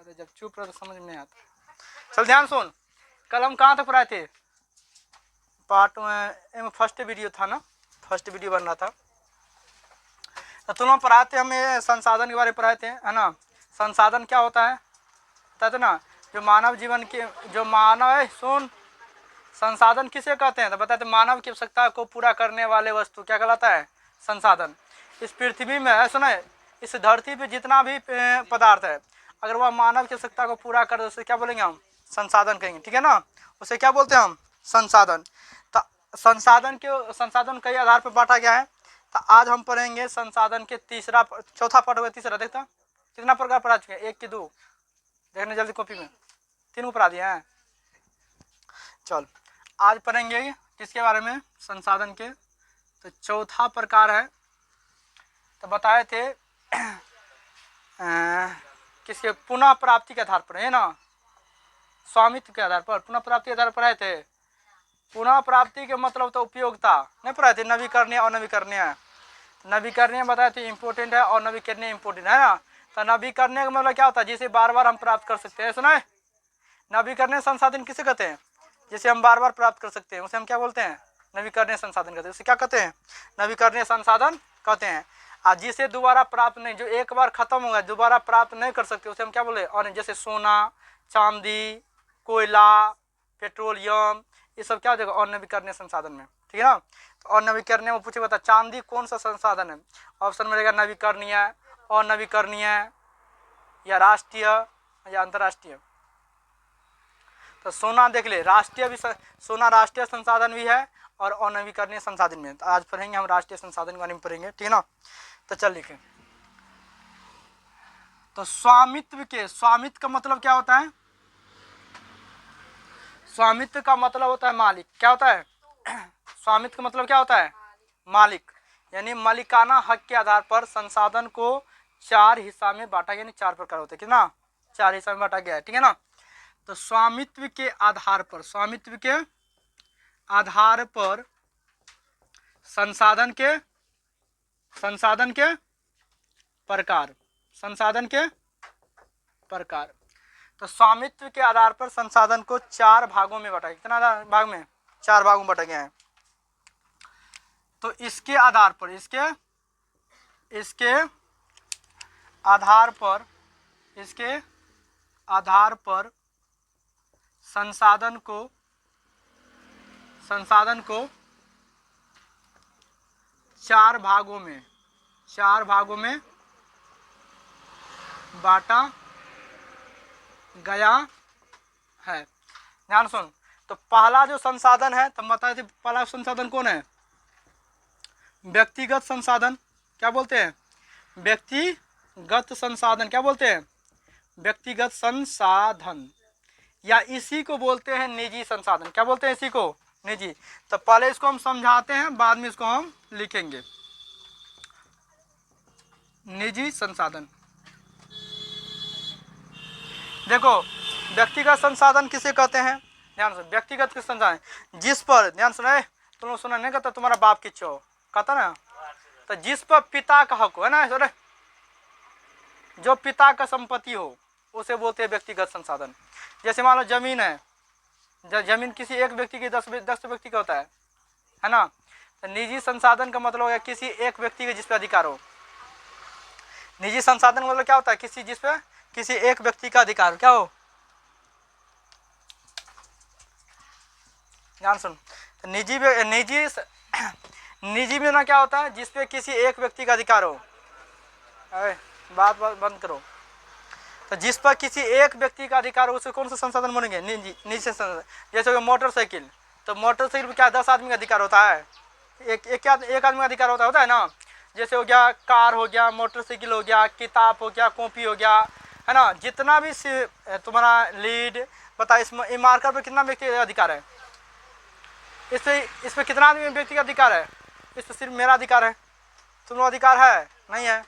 जब चुप रहो तो समझ में नहीं आता। चल ध्यान सुन, कल हम कहाँ तक पढ़ाए थे? पार्ट में फर्स्ट वीडियो था ना, फर्स्ट वीडियो बन रहा था, तो तुम लोग पढ़ाए थे, हमें संसाधन के बारे में पढ़ाए थे, है ना। संसाधन क्या होता है बता दो ना, जो मानव जीवन के, जो मानव है, सुन, संसाधन किसे कहते हैं? तो बताते मानव की आवश्यकता को पूरा करने वाले वस्तु क्या कहलाता है? संसाधन। इस पृथ्वी में है, सुना है, इस धरती पे जितना भी पदार्थ है, अगर वह मानव की आवश्यकता को पूरा कर दे, उसे क्या बोलेंगे हम? संसाधन कहेंगे, ठीक है ना। उसे क्या बोलते हैं हम? संसाधन। तो संसाधन कई आधार पर बांटा गया है। तो आज हम पढ़ेंगे संसाधन के चौथा पार्ट होगा, तीसरा। देखता कितना प्रकार पढ़ा चुके हैं? 1 कि 2? देखने जल्दी कॉपी में, 3 पढ़ा दिए हैं। चल आज पढ़ेंगे किसके बारे में? संसाधन के। तो चौथा प्रकार है, तो बताए थे किसके? पुनः प्राप्ति के आधार पर, है ना, स्वामित्व के आधार पर, पुनः प्राप्ति के आधार पर आए थे। पुनः प्राप्ति के मतलब तो उपयोगिता नहीं पढ़ाए थे, नवीकरणीय और नवीकरणीय। नवीकरणीय बताए थे इम्पोर्टेंट है, और नवीकरणीय इम्पोर्टेंट है ना। तो नवीकरणीय का मतलब क्या होता है? जिसे बार बार हम प्राप्त कर सकते हैं, सुना है। नवीकरणीय संसाधन किसे कहते हैं? जिसे हम बार बार प्राप्त कर सकते हैं, उसे हम क्या बोलते हैं? नवीकरणीय संसाधन कहते हैं। उसे क्या कहते हैं? नवीकरणीय संसाधन कहते हैं। और जिसे दोबारा प्राप्त नहीं, जो एक बार खत्म हो गया दोबारा प्राप्त नहीं कर सकते, उसे हम क्या बोले? और जैसे सोना, चांदी, कोयला, पेट्रोलियम, ये सब क्या हो जाएगा? और नवीकरणीय संसाधन में, ठीक है ना। तो और नवीकरणीय में पूछे बता, चांदी कौन सा संसाधन है? ऑप्शन में रहेगा नवीकरणीय, और नवीकरणीय, या राष्ट्रीय, या अंतर्राष्ट्रीय। तो सोना देख ले, राष्ट्रीय भी, सोना राष्ट्रीय संसाधन भी है और अनवीकरणीय संसाधन में। तो आज पढ़ेंगे हम राष्ट्रीय संसाधन के बारे में पढ़ेंगे, ठीक है ना। तो चल लिखें। तो स्वामित्व का मतलब क्या होता है? स्वामित्व का मतलब होता है मालिक। क्या होता है? स्वामित्व का मतलब क्या होता है? मालिक। यानी मालिकाना हक के आधार पर संसाधन को 4 हिस्सा में बांटा गया, यानी 4 प्रकार होते हैं, कितना? 4 हिस्सा में बांटा गया है, ठीक है ना। तो स्वामित्व के आधार पर, स्वामित्व के आधार पर संसाधन के प्रकार, संसाधन के प्रकार। तो स्वामित्व के आधार पर संसाधन को 4 भागों में बांटा गया। कितना भाग में? 4 भागों में बांटा गया है। तो इसके आधार पर, इसके आधार पर संसाधन को 4 भागों में बांटा गया है। ध्यान सुन। तो पहला जो संसाधन है, तो बताए थे पहला संसाधन कौन है? व्यक्तिगत संसाधन। क्या बोलते हैं? व्यक्तिगत संसाधन। क्या बोलते हैं? व्यक्तिगत संसाधन, या इसी को बोलते हैं निजी संसाधन। क्या बोलते हैं इसी को? निजी। तो पहले इसको हम समझाते हैं, बाद में इसको हम लिखेंगे। निजी संसाधन। देखो, व्यक्तिगत संसाधन किसे कहते हैं? ध्यान सुन, व्यक्तिगत संसाधन जिस पर, ध्यान सुना, तुम लोग सुना नहीं कहता तुम्हारा बाप किच्चो कहता ना, तो जिस पर पिता का हक हो, है ना, सर, जो पिता का संपत्ति हो, उसे बोलते हैं व्यक्तिगत संसाधन। जैसे मान लो जमीन है, जमीन किसी एक व्यक्ति की 10 व्यक्ति का होता है ना। तो निजी संसाधन का मतलब है किसी एक व्यक्ति के जिस पे अधिकार हो। निजी संसाधन का मतलब क्या होता है? जिस पे किसी एक व्यक्ति का अधिकार क्या हो। ध्यान सुन, तो निजी में ना क्या होता है? जिसपे किसी एक व्यक्ति का अधिकार हो। अरे बात बंद करो। तो जिस पर किसी एक व्यक्ति का अधिकार हो, उसे कौन सा संसाधन बनेंगे? निजी संसाधन। जैसे हो मोटरसाइकिल, तो मोटरसाइकिल पर क्या 10 आदमी का अधिकार होता है? एक आदमी का अधिकार होता है ना। जैसे हो गया कार, हो गया मोटरसाइकिल, हो गया किताब, हो गया कॉपी, हो गया, है ना, जितना भी तुम्हारा लीड बता, इसमें मार्कर पर कितना व्यक्ति का अधिकार है? इस पे कितना आदमी व्यक्ति का अधिकार है? इस पर सिर्फ मेरा अधिकार है, तुम लोग अधिकार है नहीं है।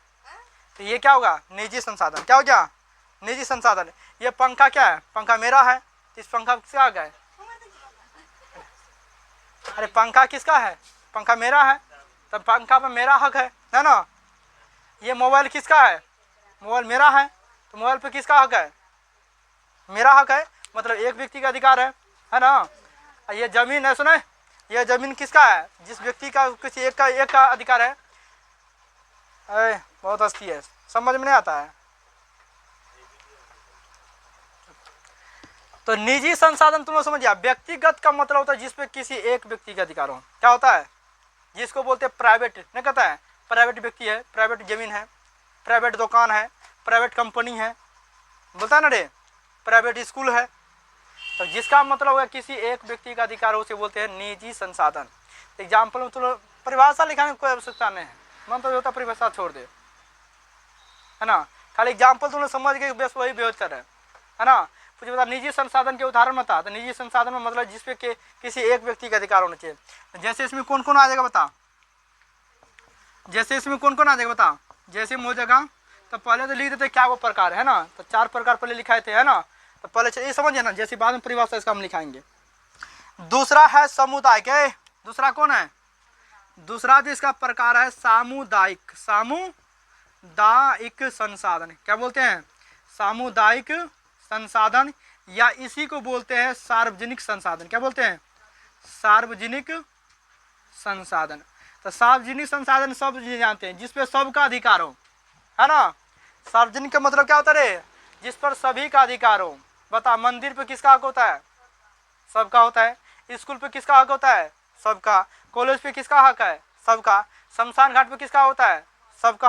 तो ये क्या होगा? निजी संसाधन। क्या हो गया? निजी संसाधन। ये पंखा क्या है? पंखा मेरा है, इस पंखा किसका हक है? अरे पंखा किसका है? पंखा मेरा है, तब पंखा पर मेरा हक है ना। ये मोबाइल किसका है? मोबाइल मेरा है, तो मोबाइल पे किसका हक है? मेरा हक है, मतलब एक व्यक्ति का अधिकार है ना। ये जमीन है, सुने, ये जमीन किसका है? जिस व्यक्ति का, किसी एक का अधिकार है। बहुत हस्ती है, समझ में नहीं आता है। तो निजी संसाधन तुम लोग समझिए, व्यक्तिगत का मतलब होता है जिसपे किसी एक व्यक्ति का अधिकार हो। क्या होता है? जिसको बोलते हैं प्राइवेट, नहीं कहता है, प्राइवेट व्यक्ति है, प्राइवेट जमीन है, प्राइवेट दुकान है, प्राइवेट कंपनी है, बोलता है ना रे, प्राइवेट स्कूल है। तो जिसका मतलब है किसी एक व्यक्ति का अधिकार हो, उसे बोलते हैं निजी संसाधन। एग्जाम्पल में तुम परिभाषा लिखाने की कोई आवश्यकता नहीं है, मन तो होता परिभाषा छोड़ दे, है ना। खाली एग्जाम्पल तुम लोग समझ के बेस वही बेहतर है ना। मुझे बता, निजी संसाधन के उदाहरण बता। तो निजी संसाधन में मतलब जिसपे के किसी एक व्यक्ति का अधिकार होना चाहिए। जैसे इसमें कौन कौन आ जाएगा बता, जैसे इसमें कौन कौन आ जाएगा बता। जैसे हो जाएगा तो पहले तो लिख देते क्या वो प्रकार है ना, तो 4 प्रकार पहले लिखाए थे, है ना। तो पहले ये समझिए ना, जैसे बाद में परिभाषा इसका हम लिखाएंगे। दूसरा है समुदाय के, दूसरा कौन है? दूसरा जो इसका प्रकार है सामुदायिक, सामुदायिक संसाधन। क्या बोलते हैं? सामुदायिक संसाधन, या इसी को बोलते हैं सार्वजनिक संसाधन। क्या बोलते हैं? सार्वजनिक संसाधन। तो सार्वजनिक संसाधन सब जानते हैं, जिसपे सबका अधिकार हो, है ना। सार्वजनिक का मतलब क्या होता है? जिस पर सभी का अधिकार हो। बता, मंदिर पे किसका हक होता है? सबका होता है। स्कूल पे किसका हक होता है? सबका। कॉलेज पे किसका हक है? सबका। शमशान घाट पे किसका होता है? सबका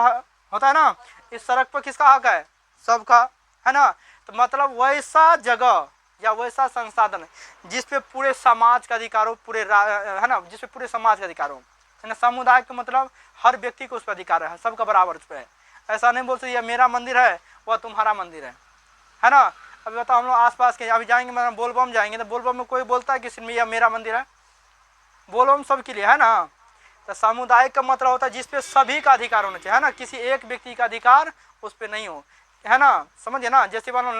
होता है ना। इस सड़क पर किसका हक है? सबका, है ना। तो मतलब वैसा जगह या वैसा संसाधन जिसपे पूरे समाज का अधिकार हो, पूरे है ना, जिसपे पूरे समाज का अधिकार हो, है ना। समुदाय का मतलब हर व्यक्ति को उस पर अधिकार है, सबका बराबर उस पर है। ऐसा नहीं बोल सकते ये मेरा मंदिर है, वह तुम्हारा मंदिर है ना। अभी बताओ, हम लोग आसपास के अभी जाएंगे, मतलब बोलबम जाएंगे, तो बोलबम में कोई बोलता है किसी में यह मेरा मंदिर है? बोलबम सबके लिए है ना। तो सामुदायिक का मतलब होता है जिसपे सभी का अधिकार होना चाहिए, है ना। किसी एक व्यक्ति का अधिकार उस पर नहीं हो, है ना। समझिए ना। जैसे मान लो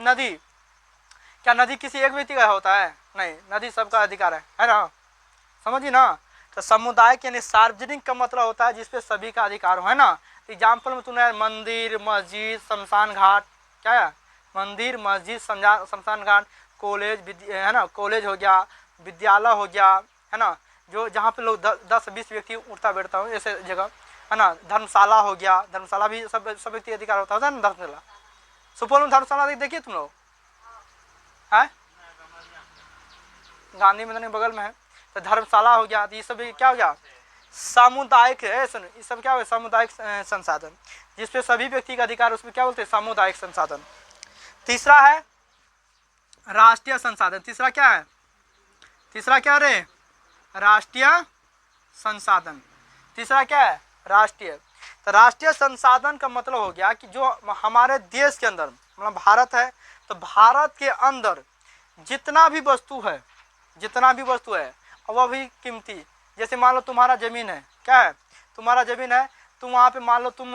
नदी, क्या नदी किसी एक व्यक्ति का होता है? नहीं, नदी सबका अधिकार है ना। समझिए ना। तो समुदाय यानी सार्वजनिक का मतलब होता है जिसपे सभी का अधिकार हो, है ना। एग्जाम्पल में तूने मंदिर, मस्जिद, शमशान घाट, क्या है? मंदिर, मस्जिद, शमशान घाट, कॉलेज, है ना, कॉलेज हो गया, विद्यालय हो गया, है ना, जो जहाँ पे लोग 10-20 व्यक्ति उठता बैठता हो, ऐसे जगह, है ना। धर्मशाला हो गया, धर्मशाला भी सब व्यक्ति अधिकार होता है ना। धर्मशाला, सुपौल में धर्मशाला देखिए तुम लोग, है गांधी मैदान के बगल में है। तो धर्मशाला हो गया, तो ये सब क्या हो गया? सामुदायिक है। सुन, ये सब क्या हो? सामुदायिक संसाधन, जिसपे सभी व्यक्ति का अधिकार, उसमें क्या बोलते हैं? सामुदायिक संसाधन। तीसरा है राष्ट्रीय संसाधन। तीसरा क्या है? तीसरा क्या रे? राष्ट्रीय संसाधन। तीसरा क्या है? राष्ट्रीय। तो राष्ट्रीय संसाधन का मतलब हो गया कि जो हमारे देश के अंदर, मतलब भारत है, तो भारत के अंदर जितना भी वस्तु है, वह भी कीमती। जैसे मान लो तुम्हारा जमीन है, क्या है? तुम्हारा जमीन है, तुम वहाँ पे मान लो तुम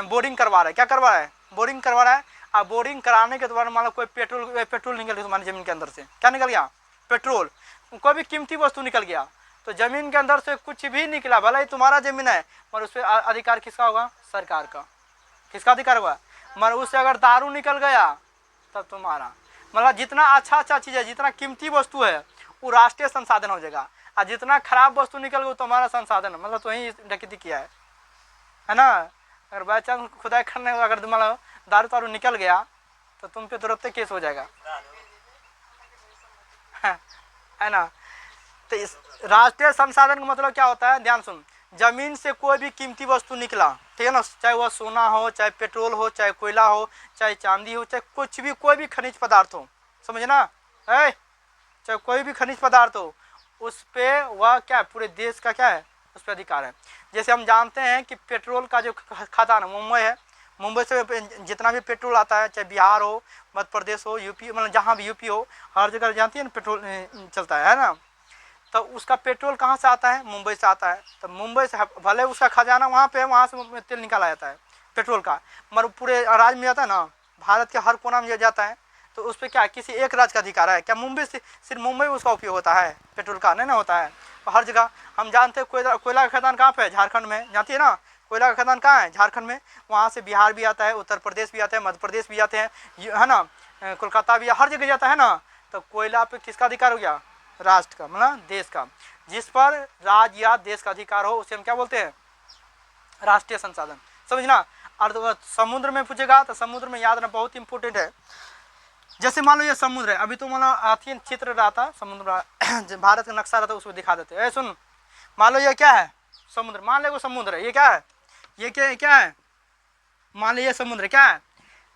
बोरिंग करवा रहे, क्या करवा रहा है? बोरिंग करवा रहा है। अब बोरिंग कराने के दौरान मान लो कोई पेट्रोल निकल गया तुम्हारी जमीन के अंदर से। क्या निकल गया? पेट्रोल। कोई भी कीमती वस्तु निकल गया, तो जमीन के अंदर से कुछ भी निकला, भले ही तुम्हारा जमीन है, मगर उस पर अधिकार किसका होगा? सरकार का। किसका अधिकार होगा? मगर उससे अगर दारू निकल गया तब तुम्हारा। मतलब जितना अच्छा चीज़ है, जितना कीमती वस्तु है, वो राष्ट्रीय संसाधन हो जाएगा। और जितना खराब वस्तु निकल गया वो तुम्हारा संसाधन, मतलब तो ही डकैती किया है ना। अगर बाई चांस खुदाई करने अगर मतलब दारू तारू निकल गया तो तुम पे तुरंत केस हो जाएगा, है ना। तो इस राष्ट्रीय संसाधन का मतलब क्या होता है? ध्यान सुन, जमीन से कोई भी कीमती वस्तु निकला, ठीक है ना, चाहे वह सोना हो, चाहे पेट्रोल हो, चाहे कोयला हो, चाहे चांदी हो, चाहे कुछ भी, कोई भी खनिज पदार्थ हो, समझना है, चाहे कोई भी खनिज पदार्थ हो, उस पर वह क्या है? पूरे देश का क्या है? उस पर अधिकार है। जैसे हम जानते हैं कि पेट्रोल का जो खदान मुंबई है, मुंबई से जितना भी पेट्रोल आता है, चाहे बिहार हो, मध्य प्रदेश हो, यूपी, मतलब जहाँ भी यूपी हो, हर जगह जानती है ना पेट्रोल चलता है ना। तो उसका पेट्रोल कहाँ से आता है? मुंबई से आता है। तो मुंबई से भले उसका खजाना वहाँ पे है, वहाँ से तेल निकाला जाता है पेट्रोल का, मगर पूरे राज्य में जाता है ना, भारत के हर कोना में जाता है। तो उस पर क्या किसी एक राज्य का अधिकार है? क्या मुंबई से सिर्फ मुंबई में उसका उपयोग होता है? पेट्रोल का नहीं ना होता है, हर जगह। हम जानते हैं कोयला का खदान कहाँ पे है? झारखंड में, जानती है ना। कोयला का खदान कहाँ है? झारखंड में। वहाँ से बिहार भी आता है, उत्तर प्रदेश भी आता है, मध्य प्रदेश भी आते हैं, है ना, कोलकाता भी, हर जगह जाता है ना। तो कोयला पे किसका अधिकार हो गया? राष्ट्र का, मतलब देश का। जिस पर राज्य या देश का अधिकार हो उसे हम क्या बोलते हैं? राष्ट्रीय संसाधन। समझना। और समुद्र में पूछेगा तो समुद्र में याद रखना बहुत इंपॉर्टेंट है। जैसे मान लो ये समुद्र है, अभी तो मान लो चित्र रहा था समुद्र भारत का नक्शा रहता है उसको दिखा देते हैं। सुन, मान लो ये क्या है? समुद्र। मान लो वो समुद्र है, ये क्या है? ये क्या है? मान लो ये समुद्र क्या है?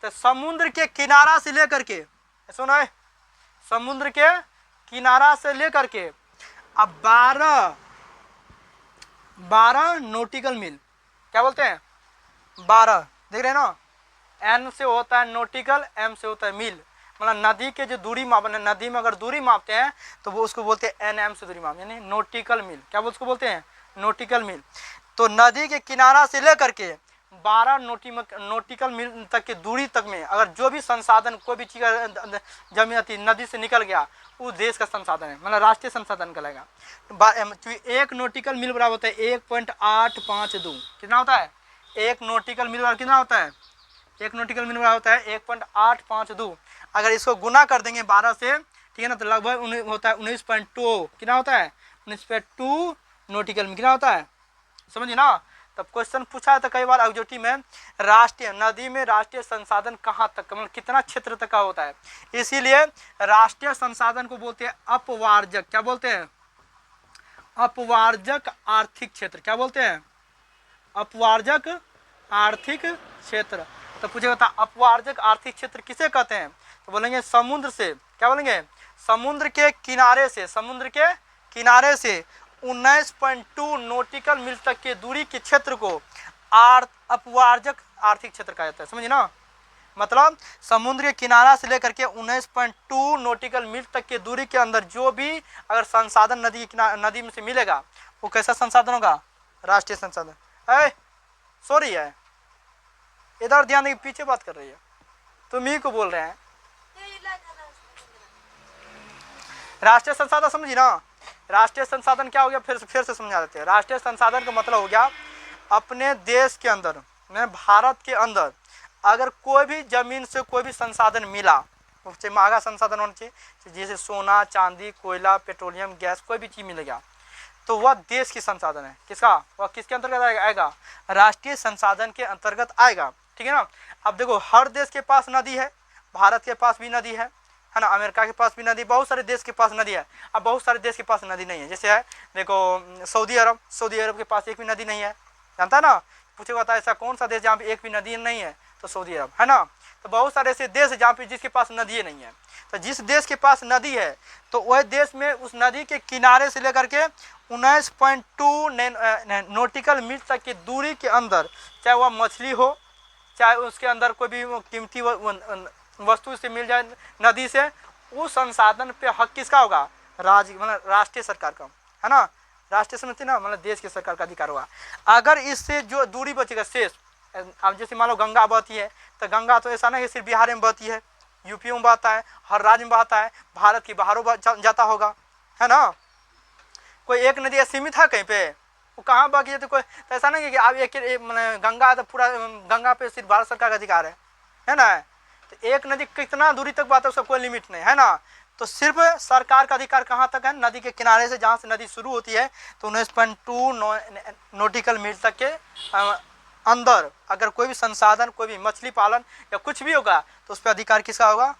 तो समुद्र के किनारा से लेकर के, सुनो, समुद्र के किनारा से लेकर के अब 12 नॉटिकल मील, क्या बोलते हैं? 12, देख रहे हैं ना, एन से होता है नॉटिकल, एम से होता है मील। मतलब नदी के जो दूरी मापने, नदी में अगर दूरी मापते हैं तो वो उसको बोलते हैं एन एम से दूरी माप, यानी नॉटिकल मील। क्या उसको बोलते हैं? नॉटिकल मील। तो नदी के किनारा से लेकर के 12 नॉटिकल मील तक की दूरी तक में अगर जो भी संसाधन, कोई भी चीज जमीन नदी से निकल गया, उस देश का संसाधन है, मतलब राष्ट्रीय संसाधन कहलाएगा। तो एक नॉटिकल मील बराबर होता है 1.852। कितना होता है? एक नॉटिकल मील बराबर कितना होता है? एक नॉटिकल मील बराबर होता है 1.852। अगर इसको गुना कर देंगे 12 से, ठीक है ना, तो लगभग होता है 19.2। कितना होता है? 19.2 नॉटिकल मील। कितना होता है? समझिए ना। तब क्वेश्चन पूछा था कई बार एग्जीक्यूटिव में, राष्ट्रीय नदी में राष्ट्रीय संसाधन कहाँ तक, मतलब कितना क्षेत्र तक का होता है। इसीलिए राष्ट्रीय संसाधन को बोलते हैं अपवार्जक। क्या बोलते हैं? अपवार्जक आर्थिक क्षेत्र। क्या बोलते हैं? अपवार्जक आर्थिक क्षेत्र। तो पूछेगा था अपवार्जक आर्थिक क्षेत्र किसे कहते हैं? तो बोलेंगे समुद्र से, क्या बोलेंगे? समुद्र के किनारे से, समुद्र के किनारे से 19.2 नॉटिकल मील तक के दूरी के क्षेत्र को अपवार्जक आर्थिक क्षेत्र कहा जाता है। समझिए ना। मतलब समुद्र के किनारा से लेकर के 19.2 नॉटिकल मील तक के दूरी के अंदर जो भी अगर संसाधन नदी में से मिलेगा, वो कैसा संसाधन होगा? राष्ट्रीय संसाधन। सॉरी है, इधर ध्यान दें, पीछे बात कर रही है, तुम ही को बोल रहे हैं। राष्ट्रीय संसाधन समझी ना। राष्ट्रीय संसाधन क्या हो गया? फिर से समझा देते हैं। राष्ट्रीय संसाधन का मतलब हो गया अपने देश के अंदर, भारत के अंदर अगर कोई भी जमीन से कोई भी संसाधन मिला, उससे महंगा संसाधन होना चाहिए, जैसे सोना, चांदी, कोयला, पेट्रोलियम, गैस, कोई भी चीज मिलेगा तो वह देश की संसाधन है। किसका? वह किसके अंतर्गत आएगा? राष्ट्रीय संसाधन के अंतर्गत आएगा। ठीक है ना। अब देखो, हर देश के पास नदी है, भारत के पास भी नदी है ना, अमेरिका के पास भी नदी, बहुत सारे देश के पास नदी है। अब बहुत सारे देश के पास नदी नहीं है, जैसे है देखो सऊदी अरब के पास एक भी नदी नहीं है, जानता है ना। पूछेगा था ऐसा कौन सा देश जहाँ पे एक भी नदी नहीं है? तो सऊदी अरब, है ना। तो बहुत सारे ऐसे देश है जहाँ पे जिसके पास नदी नहीं है। तो जिस देश के पास नदी है तो वह देश में उस नदी के किनारे से लेकर के 19.2 नॉटिकल मील तक की दूरी के अंदर, चाहे वह मछली हो, चाहे उसके अंदर कोई भी कीमती वस्तु से मिल जाए नदी से, उस संसाधन पे हक किसका होगा? राज्य, मतलब राष्ट्रीय सरकार का, है ना। राष्ट्रीय समझते ना, मतलब देश की सरकार का अधिकार होगा। अगर इससे जो दूरी बचेगा शेष, अब जैसे मान लो गंगा बहती है, तो गंगा तो ऐसा नहीं कि सिर्फ बिहार में बहती है, यूपी में बहता है, हर राज्य में बहता है, भारत की बाहरों जाता होगा, है ना। कोई एक नदी सीमित है कहीं पे, वो कहाँ बह गई? तो कोई तो ऐसा नहीं है कि अब एक गंगा तो पूरा गंगा पे सिर्फ भारत सरकार का अधिकार है ना। तो एक नदी कितना दूरी तक बात है उसका कोई लिमिट नहीं, है ना। तो सिर्फ सरकार का अधिकार कहाँ तक है? नदी के किनारे से, जहाँ से नदी शुरू होती है, तो 19.2 नॉटिकल मील तक के अंदर अगर कोई भी संसाधन, कोई भी मछली पालन या कुछ भी होगा तो उस पर अधिकार किसका होगा?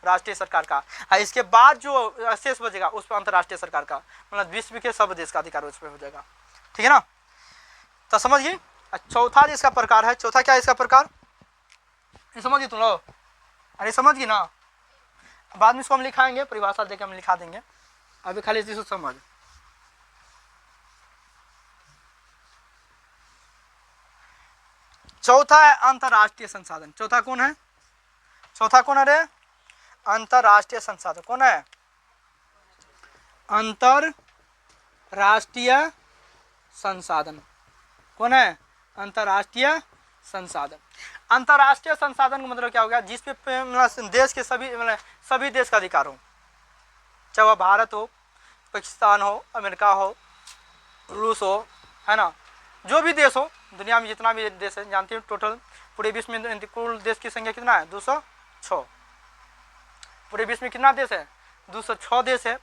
राष्ट्रीय सरकार का। इसके बाद जो शेष बचेगा उस पर अंतर्राष्ट्रीय सरकार का, मतलब विश्व के सब देश का अधिकार उस पर हो जाएगा। ठीक है ना। तो समझिए। चौथा जिसका प्रकार है, चौथा क्या है इसका प्रकार? ये समझिए तुम लोग, अरे समझ गई ना। बाद में इसको हम लिखाएंगे, परिभाषा देकर हम लिखा देंगे, अभी खाली इसको समझ। चौथा है अंतर्राष्ट्रीय संसाधन। चौथा कौन है? चौथा कौन है रे? अंतर्राष्ट्रीय संसाधन। कौन है? अंतर्राष्ट्रीय संसाधन। कौन है? अंतर्राष्ट्रीय संसाधन। अंतर्राष्ट्रीय संसाधन का मतलब क्या हो गया? जिस पे देश के सभी देश का अधिकार हो, चाहे वह भारत हो, पाकिस्तान हो, अमेरिका हो, रूस हो, है ना, जो भी देश हो, दुनिया में जितना भी देश है, जानते हो टोटल पूरे विश्व में कुल देश की संख्या कितना है? 206। पूरे विश्व में कितना देश है? 206 देश है।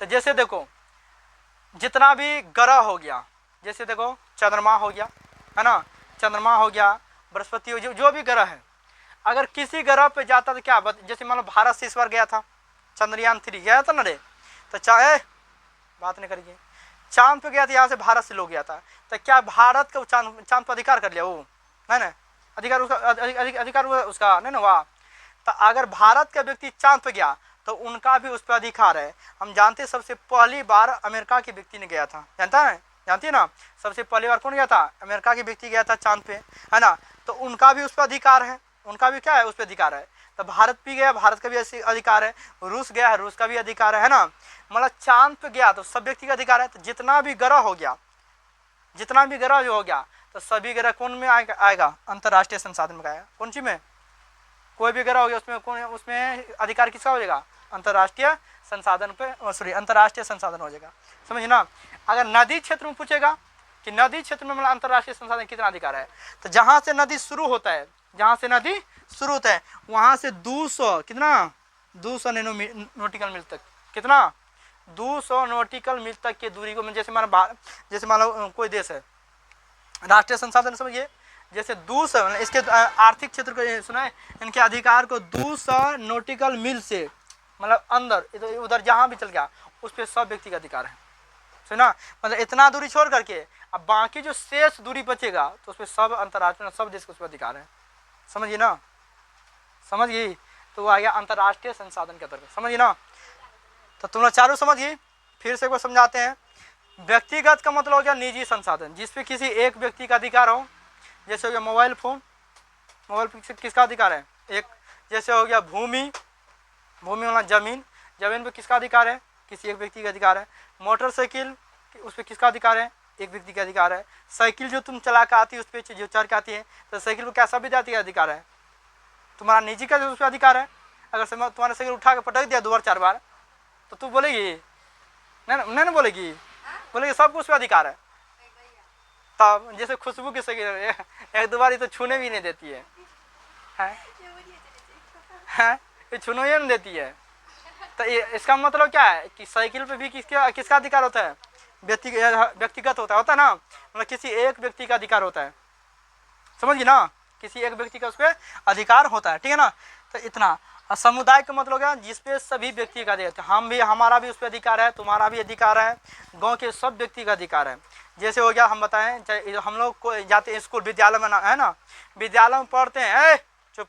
तो जैसे देखो जितना भी ग्रह हो गया, जैसे देखो चंद्रमा हो गया, है ना, चंद्रमा हो गया, बृहस्पति हो, जो भी ग्रह है, अगर किसी ग्रह पे जाता तो क्या, जैसे मान लो भारत से इस बार गया था चंद्रयान 3 गया था ना रे, तो चाहे बात नहीं करिए, चांद पे गया था, यहाँ से भारत से लोग गया था, तो क्या भारत का चांद पर अधिकार कर लिया वो, है ना, अधिकार उसका अधिकार उसका नहीं ना हुआ। तो अगर भारत का व्यक्ति चांद पे गया तो उनका भी उस पर अधिकार है। हम जानते हैं सबसे पहली बार अमेरिका के व्यक्ति ने गया था, जानती है ना, सबसे पहली बार कौन गया था? अमेरिका के व्यक्ति गया था चांद पे, है ना, तो उनका भी उस पर अधिकार है, उनका भी क्या है, उस पर अधिकार है। तो भारत भी गया, भारत का भी अधिकार है, रूस गया है, रूस का भी अधिकार है ना, मतलब चांद पे गया तो सब व्यक्ति का अधिकार है। तो जितना भी ग्रह हो गया, जितना भी ग्रह जो हो गया, तो सभी ग्रह कौन में आएगा? अंतर्राष्ट्रीय संसाधन में आएगा। कौन सी में? कोई भी ग्रह हो गया उसमें कौन, उसमें अधिकार किसका हो जाएगा? अंतर्राष्ट्रीय संसाधन पे, सॉरी अंतर्राष्ट्रीय संसाधन हो जाएगा, समझे ना। अगर नदी क्षेत्र में पूछेगा कि नदी क्षेत्र में मतलब अंतर्राष्ट्रीय संसाधन कितना अधिकार है, तो जहां से नदी शुरू होता है, जहां से नदी शुरू होता है वहां से 200 कितना 200 नॉटिकल मील तक, कितना 200 नॉटिकल मील तक की दूरी को, जैसे मान लो कोई देश है, राष्ट्रीय संसाधन समझिए, जैसे 200 इसके आर्थिक क्षेत्र को सुना है, इनके अधिकार को 200 नॉटिकल मील से मतलब अंदर उधर जहां भी चल गया उस पर सब व्यक्ति का अधिकार है, सुना, मतलब इतना दूरी छोड़ करके अब बाकी जो शेष दूरी बचेगा तो उस पर सब अंतर्राष्ट्रीय सब देश को उस पर अधिकार है, समझिए ना, समझ गई। तो वो आ गया अंतर्राष्ट्रीय संसाधन के अंतर्गत, समझिए ना। तो तुम लोग चारों समझ गई, फिर से एक बार समझाते हैं। व्यक्तिगत का मतलब हो गया निजी संसाधन, जिसपे किसी एक व्यक्ति का अधिकार हो, जैसे हो गया मोबाइल फोन, मोबाइल फोन किसका अधिकार है? एक। जैसे हो गया भूमि, भूमि वाला जमीन, जमीन पे किसका अधिकार है? किसी एक व्यक्ति का अधिकार है। मोटरसाइकिल, उस पर किसका अधिकार है? एक व्यक्ति का अधिकार है। साइकिल जो तुम चला के आती है, उस पर जो चढ़ के आती है, तो साइकिल पर कैसा विद्यार्थी का अधिकार है? तुम्हारा निजी का उस पर अधिकार है। अगर तुम्हारा साइकिल उठा के पटक दिया 2 बार 4 बार तो तू बोलेगी नहीं बोलेगी, बोलेगी सबको उस पर अधिकार है। तब जैसे खुशबू की साइकिल 1-2 बार तो छूने भी नहीं देती है, ये छूने ही नहीं देती है। तो इसका मतलब क्या है कि साइकिल पे भी किसका अधिकार होता है? व्यक्तिगत होता है ना, मतलब किसी एक व्यक्ति का अधिकार होता है, समझिए ना, किसी एक व्यक्ति का उस पर अधिकार होता है, ठीक है ना। तो इतना। और समुदाय का मतलब क्या? जिसपे सभी व्यक्ति का अधिकार, हम भी, हमारा भी उस पर अधिकार है, तुम्हारा भी अधिकार है, गांव के सब व्यक्ति का अधिकार है। जैसे हो गया, हम बताएं, हम लोग को जाते हैं स्कूल, विद्यालय में है ना, विद्यालय में पढ़ते हैं, चुप,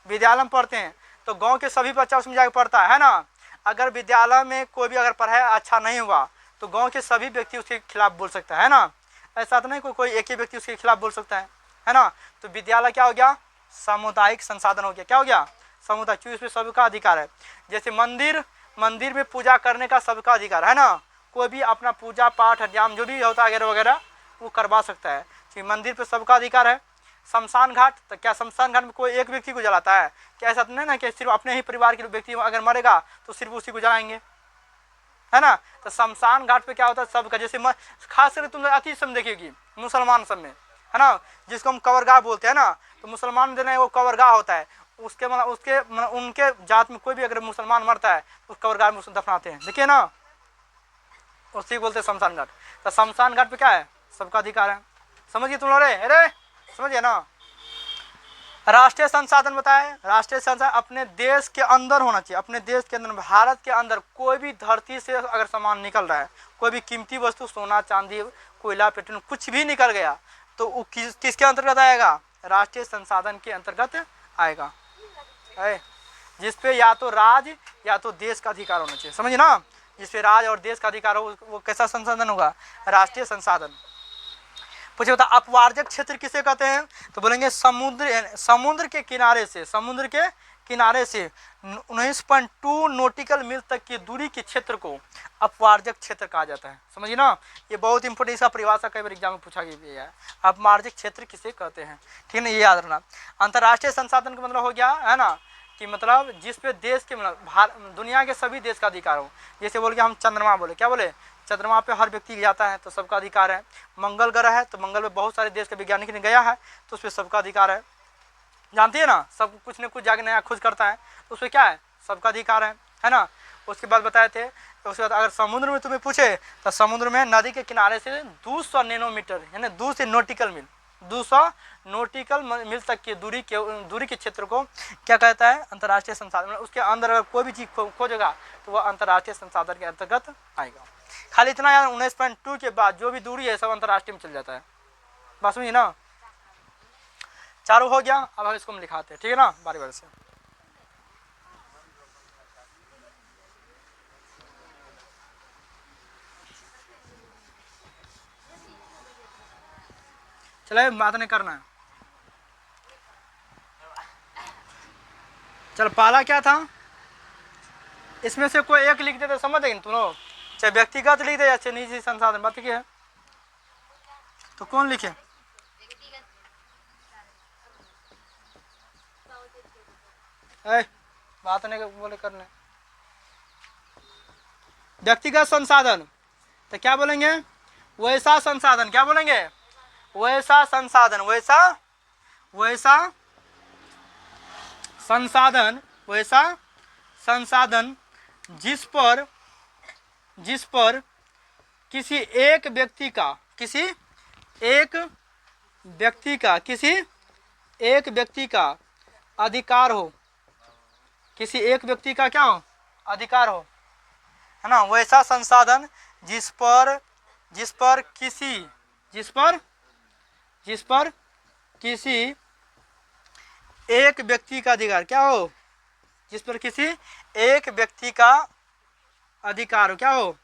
विद्यालय में पढ़ते हैं तो गांव के सभी बच्चा उसमें जाकर पढ़ता है ना। अगर विद्यालय में कोई भी अगर पढ़ाई अच्छा नहीं हुआ तो गांव के सभी व्यक्ति उसके खिलाफ बोल सकता है ना। ऐसा तो नहीं कोई एक ही व्यक्ति उसके खिलाफ बोल सकता है ना। तो विद्यालय क्या हो गया? सामुदायिक संसाधन हो गया। क्या हो गया? समुदाय, इस पे सबका अधिकार है। जैसे मंदिर में पूजा करने का सबका अधिकार है ना, कोई भी अपना पूजा पाठ हरियाम जो भी होता है वगैरह वगैरह वो करवा सकता है, क्योंकि मंदिर पे सबका अधिकार है। शमशान घाट, तो क्या शमशान घाट में कोई एक व्यक्ति को जलाता है? क्या ऐसा नहीं ना कि सिर्फ अपने ही परिवार के व्यक्ति अगर मरेगा तो सिर्फ उसी को जलाएंगे, है ना। तो शमशान घाट पे क्या होता है? सबका। जैसे खास करके तुम अति समय देखिएगी मुसलमान सब में, है ना, जिसको हम कब्रगाह बोलते हैं ना, तो मुसलमान देने वो कब्रगाह होता है, उसके उनके जात में कोई भी अगर मुसलमान मरता है उस कब्रगाह में दफनाते हैं, देखिए ना, उसी बोलते हैं शमशान घाट। तो शमशान घाट पे क्या है? सबका अधिकार है, समझिए तुम लोग, अरे समझिए ना। राष्ट्रीय संसाधन बताए, राष्ट्रीय संसाधन अपने देश के अंदर होना चाहिए, अपने देश के अंदर, भारत के अंदर कोई भी धरती से अगर सामान निकल रहा है, कोई भी कीमती वस्तु, सोना चांदी कोयला पेट्रोल कुछ भी निकल गया तो वो किसके अंतर्गत आएगा? राष्ट्रीय संसाधन के अंतर्गत आएगा, है, जिसपे या तो राज्य या तो देश का अधिकार होना चाहिए, समझिए ना। जिसपे राज्य और देश का अधिकार हो वो कैसा संसाधन होगा? राष्ट्रीय संसाधन। पूछे बता अपवार्जक क्षेत्र किसे कहते हैं? तो बोलेंगे समुद्र के किनारे से, समुद्र के किनारे से 19.2 नॉटिकल मील तक की दूरी के क्षेत्र को अपवार्जक क्षेत्र कहा जाता है, समझिए ना। ये बहुत इंपॉर्टेंट, इसका परिभाषा कई बार एग्जाम में पूछा गया है, अपवार्जक क्षेत्र किसे कहते हैं, ठीक है ना, ये याद रखना। अंतर्राष्ट्रीय संसाधन का मतलब हो गया, है ना, कि मतलब जिस पे देश के मतलब दुनिया के सभी देश का अधिकार हो। जैसे बोल गया हम चंद्रमा बोले, क्या बोले? चंद्रमा पे हर व्यक्ति जाता है तो सबका अधिकार है। मंगल ग्रह है तो मंगल पे बहुत सारे देश के वैज्ञानिक ने गया है तो उस पर सबका अधिकार है। जानती है ना, सब कुछ न कुछ जाके नया खोज करता है तो उसमें क्या है, सबका अधिकार है ना। उसके बाद बताए थे, तो उसके बाद अगर समुद्र में तुम्हें पूछे तो समुद्र में नदी के किनारे से 200 नैनोमीटर यानी 200 नॉटिकल मील 200 नॉटिकल मील तक की दूरी के क्षेत्र को क्या कहता है, अंतर्राष्ट्रीय संसाधन। उसके अंदर अगर कोई भी चीज खोजेगा तो वह अंतर्राष्ट्रीय संसाधन के अंतर्गत आएगा। खाली इतना यार 19.2 के बाद जो भी दूरी है सब अंतर्राष्ट्रीय में चल जाता है। बस हुई ना, चारों हो गया। अब हम इसको हम लिखाते हैं, ठीक है ना, बारी बारी से। चलो बात नहीं करना है। चल पहला क्या था, इसमें से कोई एक लिख देते समझ गए तुम लोग, चाहे व्यक्तिगत लिख दे या चाहे निजी संसाधन, बात क्या है तो कौन लिखे। बात नहीं बोले करने। व्यक्तिगत संसाधन तो क्या बोलेंगे, वैसा संसाधन, क्या बोलेंगे, वैसा संसाधन, वैसा संसाधन, वैसा संसाधन जिस पर किसी एक व्यक्ति का किसी एक व्यक्ति का अधिकार हो, किसी एक व्यक्ति का क्या हो, अधिकार हो, है ना। वैसा संसाधन जिस पर किसी एक व्यक्ति का अधिकार क्या हो, जिस पर किसी एक व्यक्ति का अधिकार हो, क्या हो,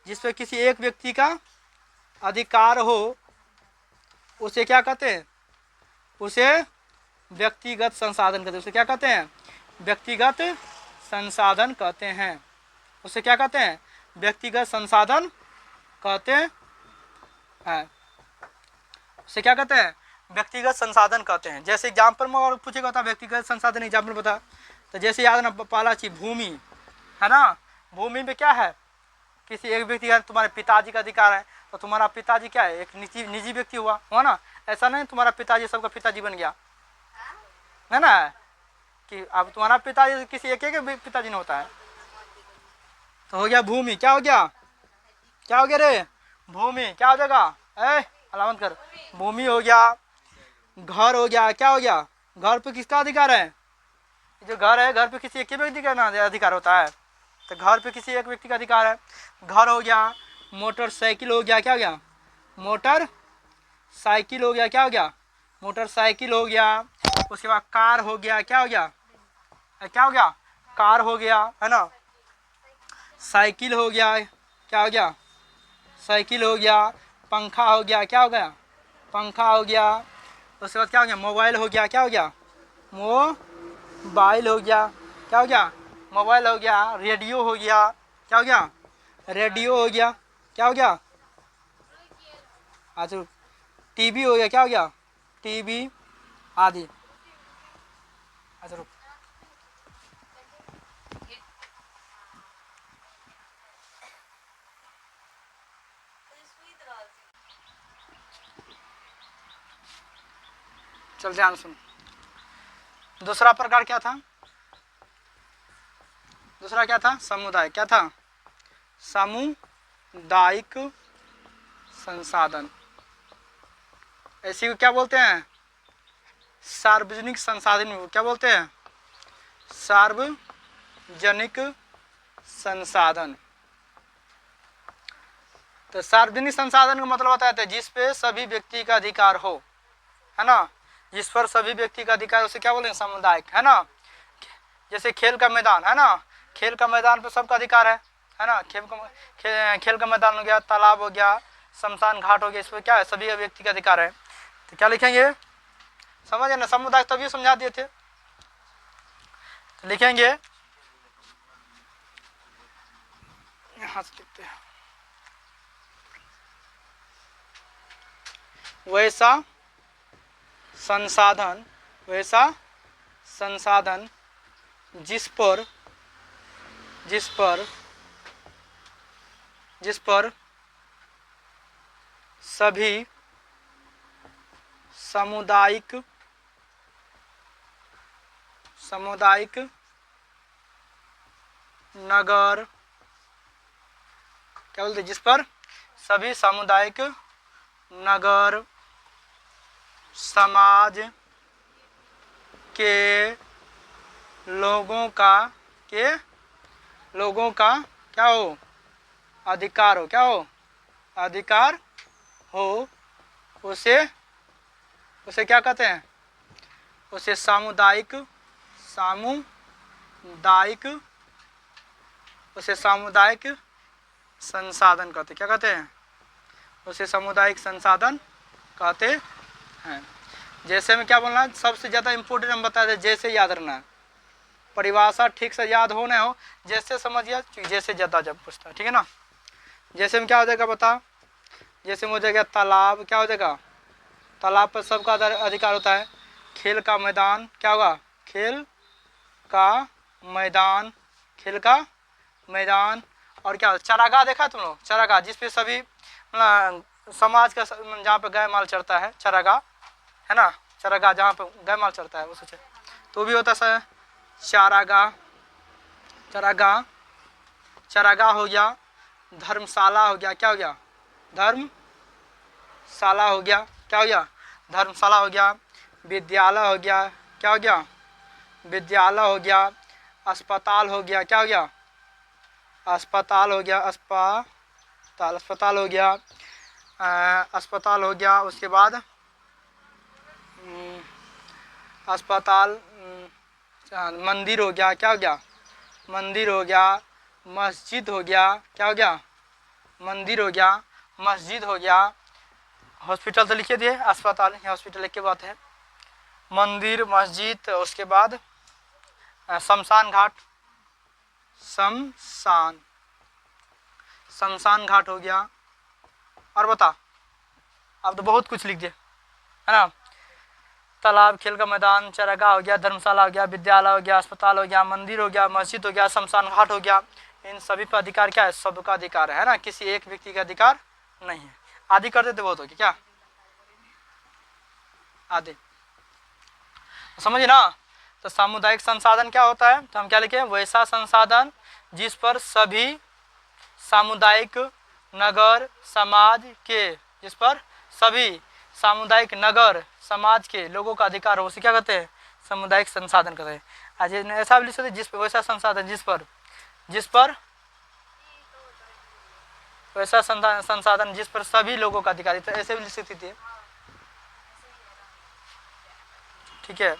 जिस पर किसी एक व्यक्ति का अधिकार हो, उसे क्या कहते हैं, उसे व्यक्तिगत संसाधन कहते हैं। उसे क्या कहते हैं, व्यक्तिगत संसाधन कहते हैं। उसे क्या कहते हैं, व्यक्तिगत संसाधन कहते हैं। उसे क्या कहते हैं, व्यक्तिगत संसाधन कहते हैं। जैसे एग्जाम्पल में और पूछेगा था व्यक्तिगत संसाधन एग्जाम्पल बता, तो जैसे याद ना पहला चीज भूमि है ना, भूमि में क्या है, किसी एक व्यक्ति का, तुम्हारे पिताजी का अधिकार है तो तुम्हारा पिताजी क्या है, एक निजी व्यक्ति हुआ ना। ऐसा नहीं तुम्हारा पिताजी सबका पिताजी बन गया है ना, कि अब तुम्हारा पिताजी किसी एक पिताजी नहीं होता है। तो हो गया भूमि, क्या हो गया, क्या हो गया रे, भूमि क्या हो जाएगा, अलामत कर, भूमि हो गया। घर हो गया, क्या हो गया, घर पे किसका अधिकार है, जो घर है घर पे किसी एक व्यक्ति का अधिकार होता है, तो घर पे किसी एक व्यक्ति का अधिकार है। घर हो गया, मोटरसाइकिल हो गया, क्या हो गया, मोटर साइकिल हो गया, क्या हो गया, मोटरसाइकिल हो गया। उसके बाद कार हो गया, क्या हो गया, क्या हो गया, कार हो गया, है ना। साइकिल हो गया, क्या हो गया, साइकिल हो गया। पंखा हो गया, क्या हो गया, पंखा हो गया। उसके बाद क्या हो गया, मोबाइल हो गया, क्या हो गया, मोबाइल हो गया, क्या हो गया, मोबाइल हो गया। रेडियो हो गया, क्या हो गया, रेडियो हो गया, क्या हो गया, अच्छा टीवी हो गया, क्या हो गया, टीवी आदि। अच्छा रुक, चल ध्यान सुन। दूसरा प्रकार क्या था, दूसरा क्या था, समुदाय, क्या था, सामुदायिक संसाधन। ऐसी को क्या बोलते हैं, सार्वजनिक संसाधन, क्या बोलते हैं, सार्वजनिक संसाधन। तो सार्वजनिक संसाधन का मतलब होता है जिस पे सभी व्यक्ति का अधिकार हो, है ना, जिस पर सभी व्यक्ति का अधिकार, उसे क्या बोलेंगे, सामुदायिक, है ना। जैसे खेल का मैदान है ना, खेल का मैदान पे सबका अधिकार है ना। खेल का मैदान हो गया, तालाब हो गया, शमशान घाट हो गया, इस पर क्या है, सभी व्यक्ति का अधिकार है। तो क्या लिखेंगे, समझे ना, समुदाय तभी समझा दिए थे। तो लिखेंगे यहां से लिखते हैं, वैसा संसाधन जिस पर सभी सामुदायिक नगर, क्या बोलते, जिस पर सभी सामुदायिक नगर समाज के लोगों का क्या हो, अधिकार हो, क्या हो, अधिकार हो, उसे क्या कहते हैं, उसे सामुदायिक संसाधन कहते, क्या कहते हैं, उसे सामुदायिक संसाधन कहते हैं। जैसे में क्या बोलना है, सबसे ज़्यादा इम्पोर्टेंट हम बता दें, जैसे याद रखना है, परिभाषा ठीक से याद हो न हो, जैसे समझिए, जैसे ज़्यादा जब पूछता है, ठीक है ना। जैसे में क्या हो जाएगा बता, जैसे में हो जाएगा तालाब, क्या हो जाएगा, तालाब पर सबका अधिकार होता है। खेल का मैदान, क्या होगा, खेल का मैदान। और क्या, चारागाह देखा तुम लोग, चारागाह जिस पे सभी समाज का, जहाँ पे गाय माल चढ़ता है, चारागाह है ना, चारागाह जहाँ पे गाय माल चढ़ता है उसे तो भी होता है चारागाह हो गया, धर्मशाला हो गया, क्या हो गया, धर्मशाला हो गया, क्या हो गया, धर्मशाला हो गया, विद्यालय हो गया, क्या हो गया, विद्यालय हो गया, अस्पताल हो गया, क्या हो गया, अस्पताल हो गया, अस्पताल हो गया, अस्पताल हो गया। उसके बाद अस्पताल, मंदिर हो गया, क्या हो गया, मंदिर हो गया, मस्जिद हो गया, क्या हो गया, मंदिर हो गया, मस्जिद हो गया। हॉस्पिटल तो लिखे दिए, अस्पताल, हॉस्पिटल एक के बात है, मंदिर, मस्जिद। उसके बाद शमशान घाट, शमशान घाट हो गया। और बता, अब तो बहुत कुछ लिख दिए, है ना। तालाब, खेल का मैदान, चारागाह हो गया, धर्मशाला हो गया, विद्यालय हो गया, अस्पताल हो गया, मंदिर हो गया, मस्जिद हो गया, शमशान घाट हो गया। इन सभी पर अधिकार क्या है, सबका अधिकार है ना, किसी एक व्यक्ति का अधिकार नहीं है। आदि कर देते बहुत होगी क्या, आदि, समझिए ना। तो सामुदायिक संसाधन क्या होता है, तो हम क्या लिखे, वैसा संसाधन जिस पर सभी सामुदायिक नगर समाज के, जिस पर सभी सामुदायिक नगर समाज के लोगों का अधिकार हो, उसे क्या कहते हैं, सामुदायिक संसाधन कहते हैं। आज ऐसा भी लिख सकते, जिस पर वैसा संसाधन जिस पर वैसा संसाधन जिस पर सभी लोगों का अधिकार, तो ऐसे भी लिख सकती थी, ठीक है।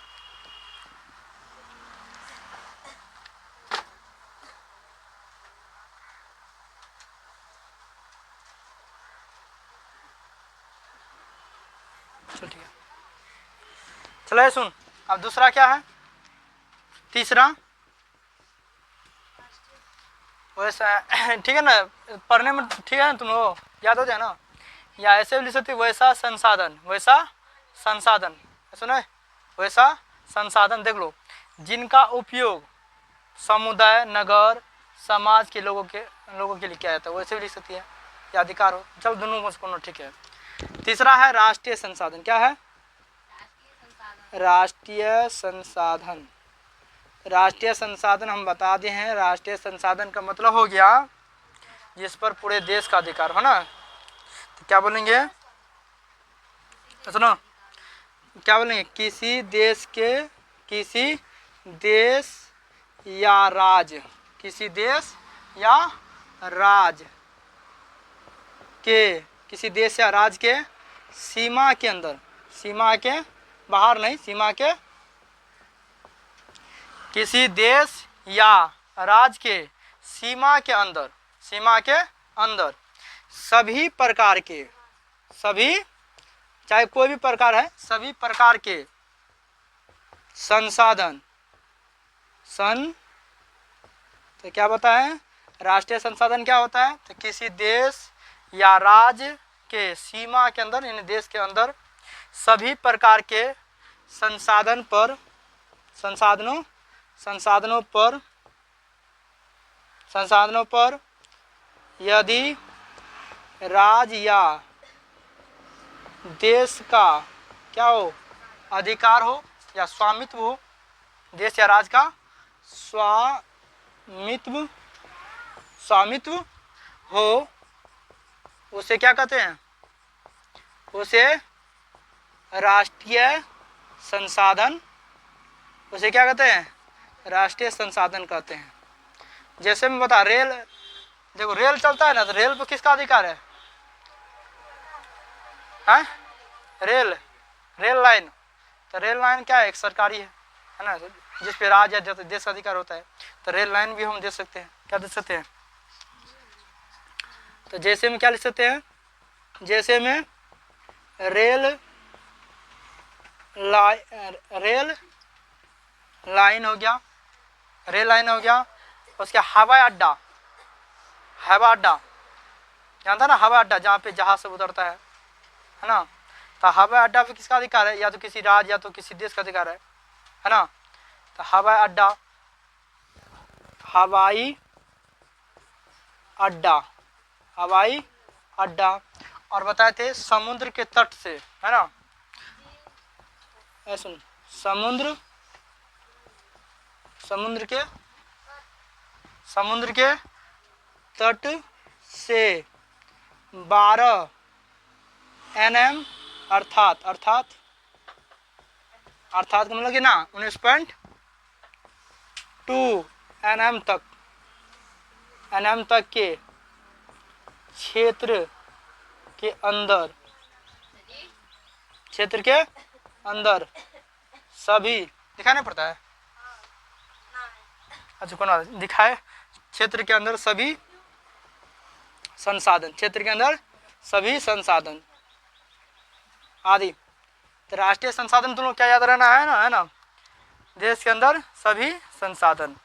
चलो ठीक है, चलो सुन, अब दूसरा क्या है, तीसरा वैसा, ठीक है ना, पढ़ने में ठीक है ना, तुम लोग याद हो जाए ना। या ऐसे भी लिख सकते, वैसा संसाधन, सुना है, वैसा संसाधन, देख लो, जिनका उपयोग समुदाय नगर समाज के लोगों के लिए किया जाता है, वैसे भी लिख सकती है, या अधिकार हो, चल दोनों में से कोनो, ठीक है। तीसरा है राष्ट्रीय संसाधन, क्या है, राष्ट्रीय संसाधन। राष्ट्रीय संसाधन हम बता दिए हैं, राष्ट्रीय संसाधन का मतलब हो गया जिस पर पूरे देश का अधिकार हो ना। तो क्या बोलेंगे, सुनो, क्या बोलेंगे, किसी देश या राज्य, किसी देश या राज्य के, किसी देश या राज्य के सीमा के अंदर, सीमा के बाहर नहीं, सीमा के, किसी देश या राज्य के सीमा के अंदर, सभी प्रकार के, सभी चाहे कोई भी प्रकार है, सभी प्रकार के संसाधन, तो क्या बताएं, राष्ट्रीय संसाधन क्या होता है, तो किसी देश या राज्य के सीमा के अंदर, यानी देश के अंदर सभी प्रकार के संसाधनों पर यदि राज्य या देश का क्या हो, अधिकार हो या स्वामित्व हो, देश या राज्य का स्वामित्व स्वामित्व हो, उसे क्या कहते हैं, उसे राष्ट्रीय संसाधन, उसे क्या कहते हैं, राष्ट्रीय संसाधन कहते हैं। जैसे मैं बता, रेल, देखो रेल चलता है ना, तो रेल पर किसका अधिकार है? हैं? रेल लाइन, तो रेल लाइन क्या है, एक सरकारी है ना, जिस पे राज्य या देश का अधिकार होता है। तो रेल लाइन भी हम दे सकते हैं, क्या दे सकते हैं? तो जैसे में क्या लिख सकते हैं, जैसे में रेल लाइन हो गया, रेल लाइन हो गया। उसके हवाई अड्डा, जानता ना, हवाई अड्डा जहाँ पे जहाज सब उतरता है ना। तो हवाई अड्डा पे किसका अधिकार है? या तो किसी राज्य या तो किसी देश का अधिकार है ना। तो हवाई अड्डा और बताए थे समुद्र के तट से, है ना, सुन, समुद्र के तट से 12 NM अर्थात का मतलब कि ना 19.2 NM तक के क्षेत्र के अंदर सभी दिखाना पड़ता है। अच्छा, कौन दिखाए? क्षेत्र के अंदर सभी संसाधन, आदि। तो राष्ट्रीय संसाधन तुम लोग क्या याद रहना है ना, देश के अंदर सभी संसाधन।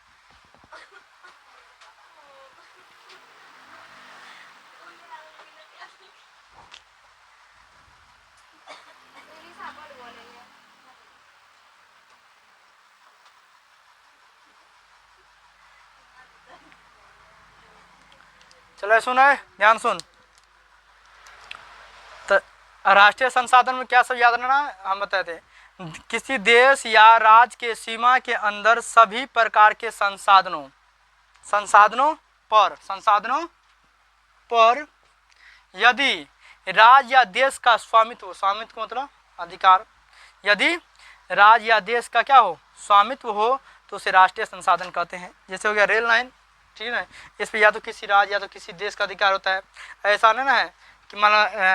चलो सुन, ध्यान सुन। तो राष्ट्रीय संसाधन में क्या सब याद रहना, हम बताते हैं, किसी देश या राज्य के सीमा के अंदर सभी प्रकार के संसाधनों पर यदि राज्य या देश का स्वामित्व का मतलब अधिकार, यदि राज्य या देश का क्या हो, स्वामित्व हो, तो उसे राष्ट्रीय संसाधन कहते हैं। जैसे हो गया रेल लाइन, ठीक है, इस पे या तो किसी राज्य या तो किसी देश का अधिकार होता है। ऐसा नहीं ना है कि मान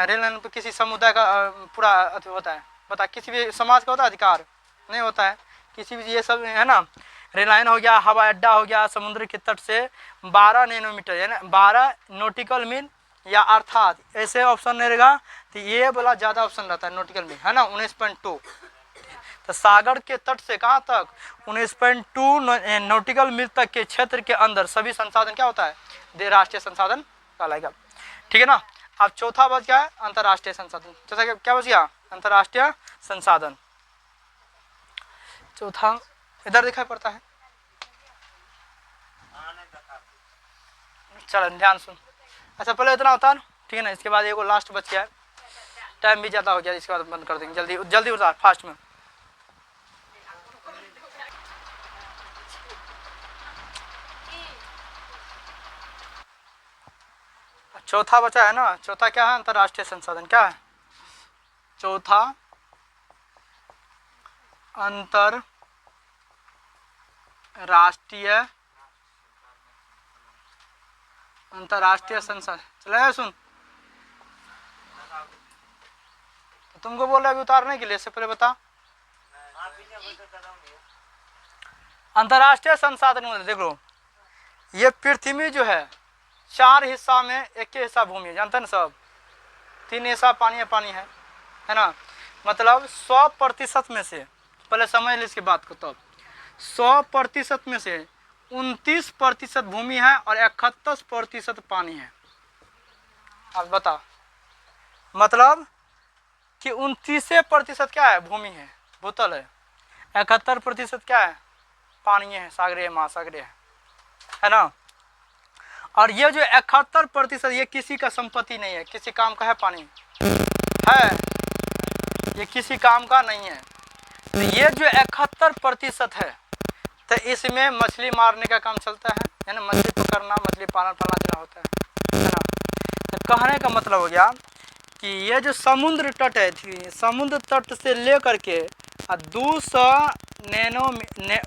रेल लाइन पर किसी समुदाय का पूरा होता है, बता, किसी भी समाज का होता है अधिकार? नहीं होता है किसी भी, ये सब है ना। रेल लाइन हो गया, हवाई अड्डा हो गया, समुद्र के तट से 12 नैनोमीटर यानी 12 नॉटिकल मील या अर्थात, ऐसे ऑप्शन नहीं रहेगा तो ये वाला ज़्यादा ऑप्शन रहता है, नॉटिकल मील, है ना, 19.2। तो सागर के तट से कहाँ तक? 19.2 नॉटिकल मील तक के क्षेत्र के अंदर सभी संसाधन क्या होता है? राष्ट्रीय संसाधन कहलाएगा, ठीक है ना। अब चौथा बच गया है अंतर्राष्ट्रीय संसाधन। जैसा क्या बच गया? अंतर्राष्ट्रीय संसाधन। चौथा इधर दिखाई पड़ता है, चलो ध्यान सुन। अच्छा पहले इतना उतार, ठीक है ना, इसके बाद एगो लास्ट बच गया है, टाइम भी ज़्यादा हो गया, इसके बाद बंद कर देंगे। जल्दी उतार, फास्ट में। चौथा बचा है ना, चौथा क्या है? अंतर्राष्ट्रीय संसाधन। क्या है चौथा? अंतर्राष्ट्रीय संसाधन। चले सुन, तो तुमको बोल रहा अभी उतारने के लिए, इससे पहले बता। अंतर्राष्ट्रीय संसाधन मतलब देख लो, ये पृथ्वी जो है 4 हिस्सा में, एक हिस्सा भूमि है, जानते हैं ना सब, 3 हिस्सा पानी है ना। मतलब 100% में से, पहले समझ ली इसकी बात को, तब 100% में से 29% भूमि है और 71% पानी है। अब बता, मतलब कि 29% क्या है? भूमि है, भूतल है। 71% क्या है? पानी है, सागरीय महासागरीय है ना। और ये जो 71% ये किसी का संपत्ति नहीं है, किसी काम का है, पानी है, ये किसी काम का नहीं है। तो ये जो 71% है, तो इसमें मछली मारने का काम चलता है ना, मछली पकड़ना, मछली पालन फलना देना होता है ना। तो कहने का मतलब हो गया कि ये जो समुद्र तट है, समुद्र तट से लेकर के 200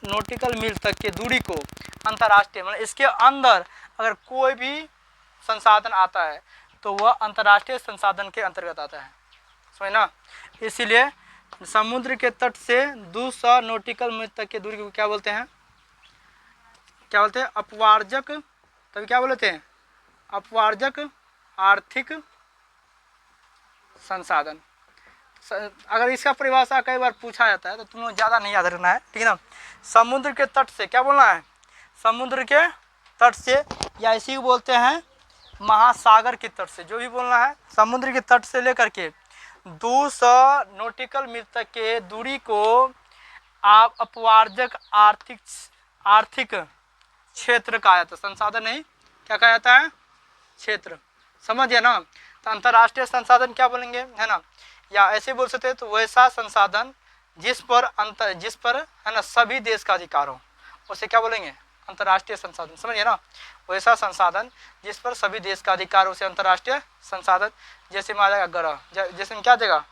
नॉटिकल मील तक की दूरी को अंतर्राष्ट्रीय, मतलब इसके अंदर अगर कोई भी संसाधन आता है तो वह अंतर्राष्ट्रीय संसाधन के अंतर्गत आता है, समझ ना। इसीलिए समुद्र के तट से 200 नॉटिकल मील तक की दूरी को क्या बोलते हैं, क्या बोलते हैं, अपवार्जक, तभी क्या बोलते हैं, अपवार्जक आर्थिक संसाधन। अगर इसका परिभाषा कई बार पूछा जाता है तो तुम लोग ज़्यादा नहीं याद रखना है, ठीक है ना। समुद्र के तट से क्या बोलना है, समुद्र के तट से, या इसी को बोलते हैं महासागर के तट से, जो भी बोलना है। समुद्र के तट से लेकर के 200 नॉटिकल मील तक के दूरी को आप अपवार्जक आर्थिक क्षेत्र कहा जाता है, संसाधन नहीं, क्या कहा जाता है, क्षेत्र, समझ गया ना। तो अंतर्राष्ट्रीय संसाधन क्या बोलेंगे, है ना, या ऐसे बोल सकते हैं तो वैसा संसाधन जिस पर है ना सभी देश का अधिकार हो, उसे क्या बोलेंगे, अंतर्राष्ट्रीय संसाधन, समझ गया ना। वैसा संसाधन जिस पर सभी देश का अधिकार, उसे अंतर्राष्ट्रीय संसाधन। जैसे में आ जाएगा ग्रह, जैसे में क्या देगा,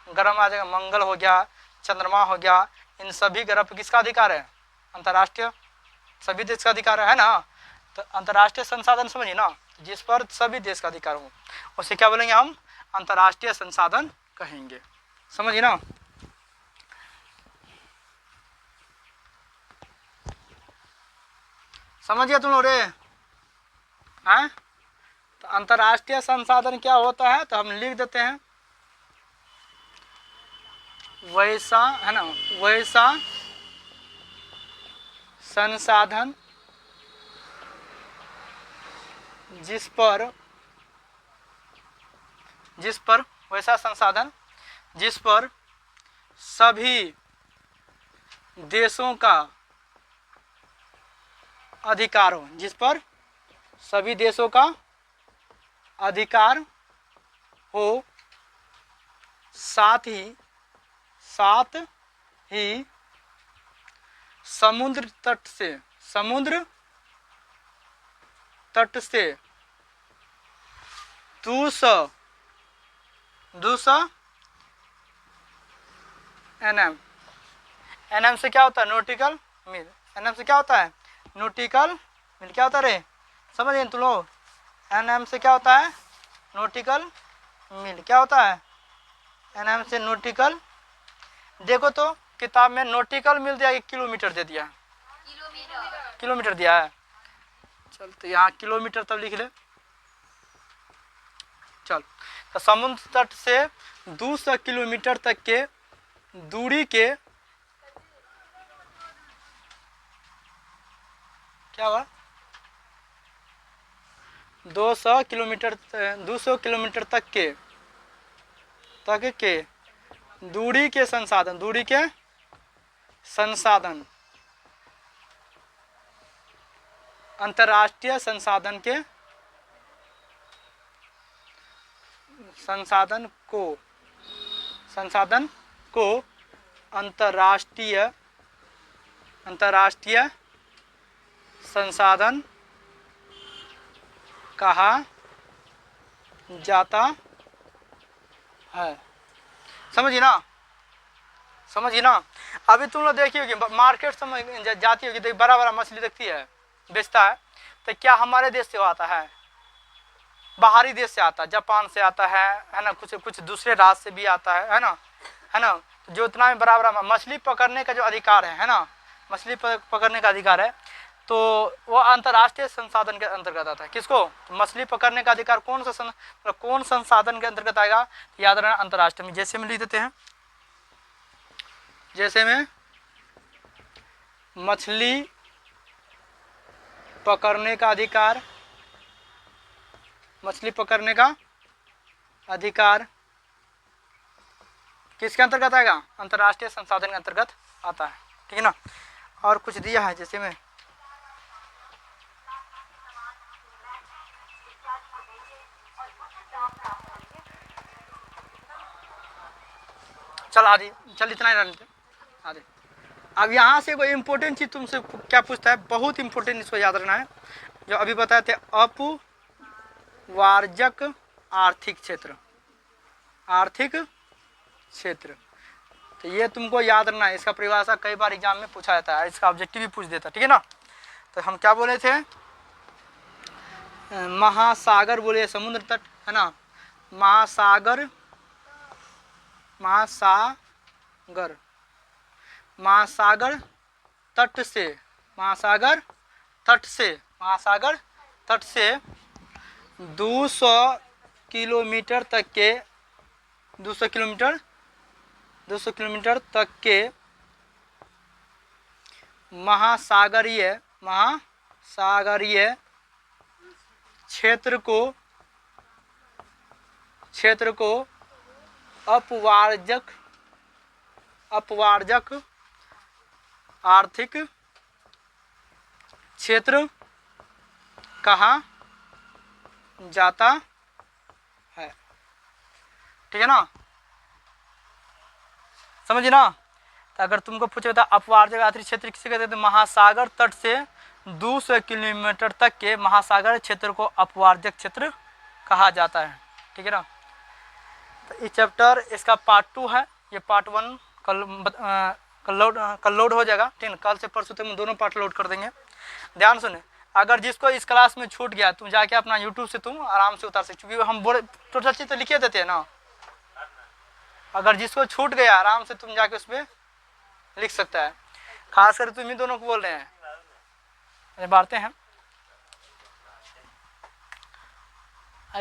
ग्रह में आ जाएगा मंगल हो गया, चंद्रमा हो गया, इन सभी ग्रह पर किसका अधिकार है, अंतर्राष्ट्रीय, सभी देश का अधिकार है ना। तो अंतर्राष्ट्रीय संसाधन समझिए ना, जिस पर सभी देश का अधिकार हो, उसे क्या बोलेंगे हम, अंतर्राष्ट्रीय संसाधन कहेंगे, समझिए ना। समझ गया तुम लोग रे, हैं। तो अंतर्राष्ट्रीय संसाधन क्या होता है, तो हम लिख देते हैं वैसा, है ना, वैसा संसाधन जिस पर वैसा संसाधन जिस पर सभी देशों का अधिकार हो, जिस पर सभी देशों का अधिकार हो, साथ ही समुद्र तट से 200 एनएम से क्या होता है, नॉटिकल मील। एनएम से क्या होता है, नॉटिकल मील, क्या होता है रे, समझ गए तुम लोग। एनएम से क्या होता है, नॉटिकल मील, क्या होता है, एनएम से नॉटिकल। देखो तो किताब में नॉटिकल मील दिया कि किलोमीटर दे दिया, किलोमीटर दिया है। चल तो यहाँ किलोमीटर तब लिख ले, चल। तो समुद्र तट से 200 किलोमीटर तक के दूरी के, क्या हुआ, 200 किलोमीटर तक के दूरी के संसाधन, अंतर्राष्ट्रीय संसाधन को अंतर्राष्ट्रीय संसाधन कहा जाता है, समझिए ना। अभी तुम लोग देखी होगी मार्केट समझ जाती होगी, देख बड़ा बड़ा मछली देखती है, बेचता है, तो क्या हमारे देश से आता है, बाहरी देश से आता है, जापान से आता है ना, कुछ दूसरे राज्य से भी आता है ना, जो इतना भी बड़ा बड़ा मछली पकड़ने का जो अधिकार है ना, मछली पकड़ने का अधिकार है, तो वो अंतर्राष्ट्रीय संसाधन के अंतर्गत आता है। किसको, मछली पकड़ने का अधिकार कौन संसाधन के अंतर्गत आएगा, याद रखना, अंतर्राष्ट्रीय में। जैसे में लिख देते हैं, जैसे में मछली पकड़ने का अधिकार किसके अंतर्गत आएगा, अंतर्राष्ट्रीय संसाधन के अंतर्गत आता है, ठीक है ना। और कुछ दिया है, जैसे में चल आदि, चल इतना ही रहने दे आदि। अब यहाँ से कोई इम्पोर्टेंट चीज़ तुमसे क्या पूछता है, बहुत इंपॉर्टेंट, इसको याद रखना है। जो अभी बताए थे अपवार्जक आर्थिक क्षेत्र, आर्थिक क्षेत्र, तो ये तुमको याद रखना है। इसका परिभाषा कई बार एग्जाम में पूछा जाता है, इसका ऑब्जेक्टिव भी पूछ देता, ठीक है ना। तो हम क्या बोले थे, महासागर बोले, समुद्र तट है ना, महासागर, महासागर, महासागर तट से, महासागर तट से, महासागर तट से 200 किलोमीटर तक के, 200 किलोमीटर, 200 किलोमीटर तक के महासागरीय, महासागरीय क्षेत्र को अपवार्जक, अपवार्जक आर्थिक क्षेत्र कहा जाता है, ठीक है ना, समझिए ना। तो अगर तुमको पूछे था अपवार्जक आर्थिक क्षेत्र किसे कहते हैं, तो महासागर तट से 200 किलोमीटर तक के महासागर क्षेत्र को अपवार्जक क्षेत्र कहा जाता है, ठीक है ना। तो इस चैप्टर इसका पार्ट 2 है, ये पार्ट 1 कल लोड हो जाएगा, ठीक है। कल से परसों तक हम दोनों पार्ट लोड कर देंगे। ध्यान सुने, अगर जिसको इस क्लास में छूट गया, तुम जाके अपना यूट्यूब से तुम आराम से उतार सकते, क्योंकि हम बोले टोटल चीज़ तो लिखे देते हैं ना। अगर जिसको छूट गया आराम से तुम जाके उसमें लिख सकता है, खासकर तुम ही दोनों को बोल रहे हैं, बांटते हैं।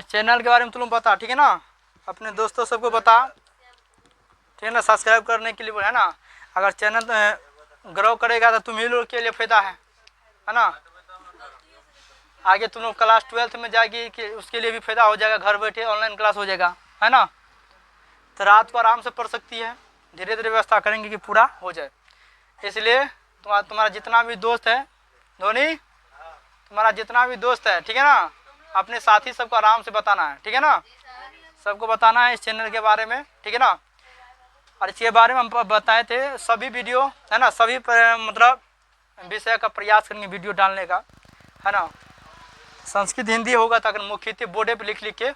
चैनल के बारे में तुम बता, ठीक है ना, अपने दोस्तों सबको बता, ठीक है ना, सब्सक्राइब करने के लिए है ना। अगर चैनल ग्रो करेगा तो तुम ही लोग के लिए फायदा है ना। आगे तुम लोग क्लास 12th में जाएगी कि उसके लिए भी फायदा हो जाएगा, घर बैठे ऑनलाइन क्लास हो जाएगा, है ना। तो रात को आराम से पढ़ सकती है, धीरे धीरे व्यवस्था करेंगे कि पूरा हो जाए। इसलिए तुम्हारा जितना भी दोस्त है धोनी, तुम्हारा जितना भी दोस्त है, ठीक है ना, अपने साथी सबको आराम से बताना है, ठीक है ना, सबको बताना है इस चैनल के बारे में, ठीक है ना। और इसके बारे में हम बताए थे सभी वीडियो, है ना, सभी मतलब विषय का प्रयास करेंगे वीडियो डालने का, है ना। संस्कृत हिंदी होगा तो अगर मुख्यतः बोर्डे पे लिख के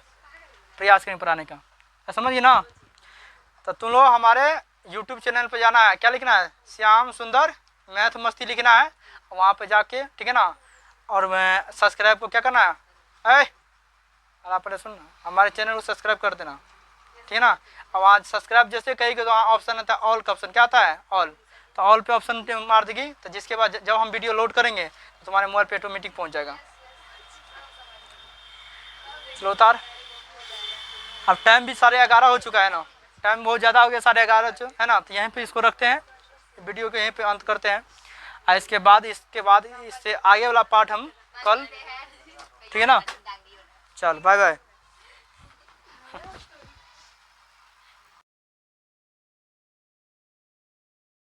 प्रयास करेंगे पढ़ाने का, समझिए ना। तो तुम लोग हमारे YouTube चैनल पे जाना है, क्या लिखना है, श्याम सुंदर मैथ मस्ती लिखना है, वहाँ पे जाके, ठीक है ना। और मैं सब्सक्राइब को क्या करना है, आप सुनना, हमारे चैनल को सब्सक्राइब कर देना, ठीक है ना। अब आज सब्सक्राइब जैसे कहेगी तो वहाँ ऑप्शन आता है ऑल का, ऑप्शन क्या आता है, ऑल, तो ऑल पे ऑप्शन मार देगी, तो जिसके बाद जब हम वीडियो लोड करेंगे तो तुम्हारे मोबाइल पे ऑटोमेटिक पहुँच जाएगा। चलो उतार, अब टाइम भी 11:30 हो चुका है ना, टाइम बहुत ज़्यादा हो गया, 11:30 है ना। तो यहीं पे इसको रखते हैं, वीडियो को यहीं पे अंत करते हैं। और इसके बाद इससे आगे वाला पार्ट हम कल, ठीक है ना। चल बाय बाय।